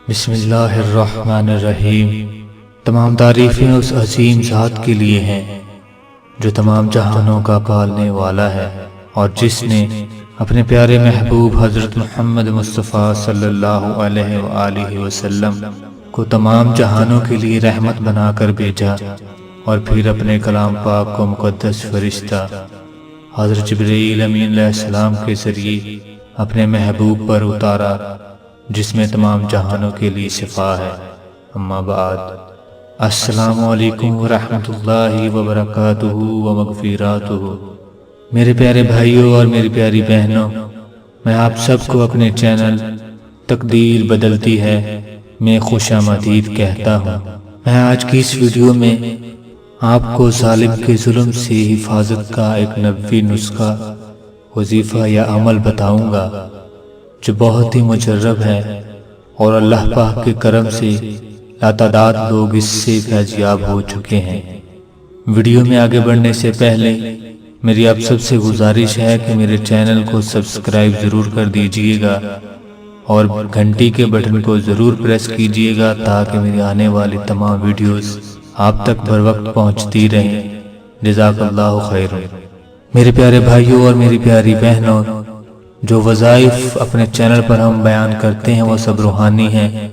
بسم اللہ الرحمن الرحیم۔ تمام تعریفیں اس عظیم ذات کے لیے ہیں جو تمام جہانوں کا پالنے والا ہے، اور جس نے اپنے پیارے محبوب حضرت محمد مصطفیٰ صلی اللہ علیہ وآلہ وسلم کو تمام جہانوں کے لیے رحمت بنا کر بھیجا، اور پھر اپنے کلام پاک کو مقدس فرشتہ حضرت جبرائیل امین علیہ السلام کے ذریعے اپنے محبوب پر اتارا، جس میں تمام جہانوں کے لیے شفا ہے۔ اما بعد، السلام علیکم ورحمۃ اللہ وبرکاتہ ومغفراتہ۔ میرے پیارے بھائیوں اور میری پیاری بہنوں، میں آپ سب کو اپنے چینل تقدیر بدلتی ہے میں خوش آمدید کہتا ہوں۔ میں آج کی اس ویڈیو میں آپ کو ظالم کے ظلم سے حفاظت کا ایک نبوی نسخہ، وظیفہ یا عمل بتاؤں گا جو بہت ہی مجرب ہے، اور اللہ پاک کے کرم سے لاتعداد لوگ اس سے فیضیاب ہو چکے ہیں۔ ویڈیو میں آگے بڑھنے سے پہلے میری آپ سب سے گزارش ہے کہ میرے چینل کو سبسکرائب ضرور کر دیجئے گا اور گھنٹی کے بٹن کو ضرور پریس کیجئے گا تاکہ میری آنے والی تمام ویڈیوز آپ تک بر وقت پہنچتی رہیں۔ جزاک اللہ خیر۔ میرے پیارے بھائیوں اور میری پیاری بہنوں، جو وظائف اپنے چینل پر ہم بیان کرتے ہیں وہ سب روحانی ہیں،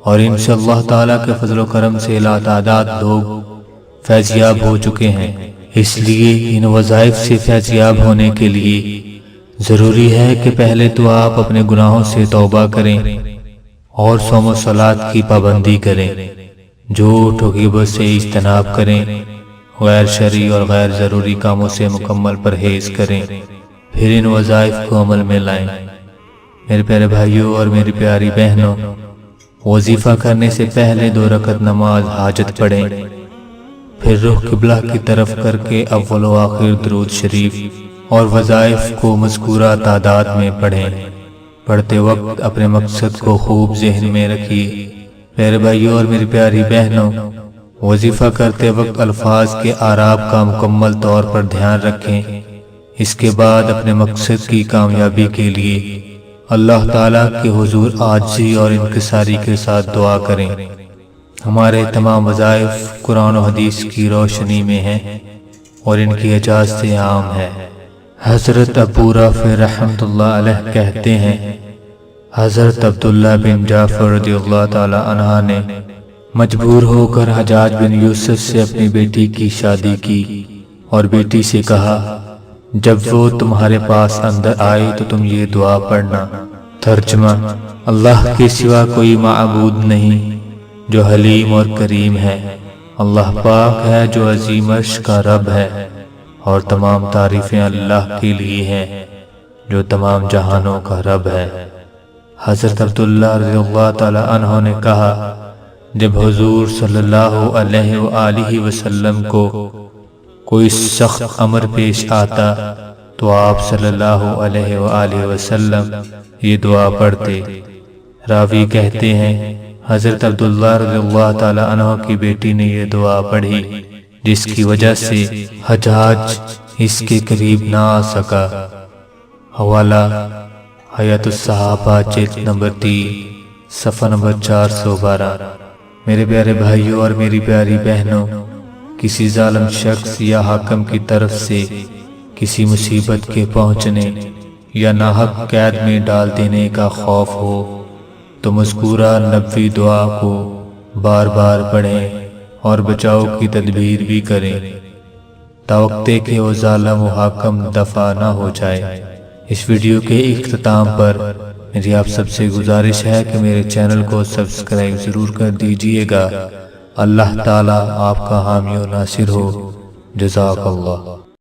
اور انشاءاللہ تعالیٰ کے فضل و کرم سے لاتعداد لوگ فیضیاب ہو چکے ہیں۔ اس لیے ان وظائف سے فیضیاب ہونے کے لیے ضروری ہے کہ پہلے تو آپ اپنے گناہوں سے توبہ کریں اور صوم و صلاۃ کی پابندی کریں، جھوٹ و غیبت سے اجتناب کریں، غیر شرعی اور غیر ضروری کاموں سے مکمل پرہیز کریں، پھر ان وظائف کو عمل میں لائیں۔ میرے پیارے بھائیوں اور میری پیاری بہنوں، وظیفہ کرنے سے پہلے 2 رکعت نماز حاجت پڑھیں، پھر رخ قبلہ کی طرف کر کے اول و آخر درود شریف اور وظائف کو مذکورہ تعداد میں پڑھیں۔ پڑھتے وقت اپنے مقصد کو خوب ذہن میں رکھیے۔ پیارے بھائیوں اور میری پیاری بہنوں، وظیفہ کرتے وقت الفاظ کے اعراب کا مکمل طور پر دھیان رکھیں۔ اس کے بعد اپنے مقصد کی کامیابی کے لیے اللہ تعالیٰ کے حضور عاجزی اور انکساری کے ساتھ دعا کریں۔ ہمارے تمام وظائف قرآن و حدیث کی روشنی میں ہیں اور ان کی اجازت سے عام ہے۔ حضرت ابو رافع رحمۃ اللہ علیہ کہتے ہیں، حضرت عبداللہ بن جعفر رضی اللہ تعالی عنہ نے مجبور ہو کر حجاج بن یوسف سے اپنی بیٹی کی شادی کی، اور بیٹی سے کہا، جب وہ تمہارے پاس اندر آئے تو تم یہ دعا پڑھنا۔ ترجمہ: اللہ کے سوا کوئی معبود نہیں جو حلیم اور کریم ہے، اللہ پاک ہے جو عظیم عرش کا رب ہے، اور تمام تعریفیں اللہ کے لیے ہیں جو تمام جہانوں کا رب ہے۔ حضرت عبداللہ رضی اللہ تعالی عنہ نے کہا، جب حضور صلی اللہ علیہ وآلہ وسلم کو کوئی سخت امر پیش آتا تو آپ صلی اللہ علیہ وآلہ وسلم یہ دعا پڑھتے۔ راوی کہتے ہیں، حضرت عبداللہ رضی اللہ تعالی عنہ کی بیٹی نے یہ دعا پڑھی، جس کی وجہ سے حجاج اس کے قریب نہ آ سکا۔ حوالہ: حیات الصحابہ جلد نمبر 3 صفحہ نمبر 412۔ میرے پیارے بھائیوں اور میری پیاری بہنوں، کسی ظالم شخص یا حاکم کی طرف سے کسی مصیبت کے پہنچنے یا ناحق قید میں ڈال دینے کا خوف ہو تو مذکورہ نبوی دعا کو بار بار پڑھیں اور بچاؤ کی تدبیر بھی کریں، توقع کہ وہ ظالم و حاکم دفع نہ ہو جائے۔ اس ویڈیو کے اختتام پر میری آپ سب سے گزارش ہے کہ میرے چینل کو سبسکرائب ضرور کر دیجئے گا۔ اللہ تعالیٰ آپ کا حامی و ناصر ہو۔ جزاک اللہ۔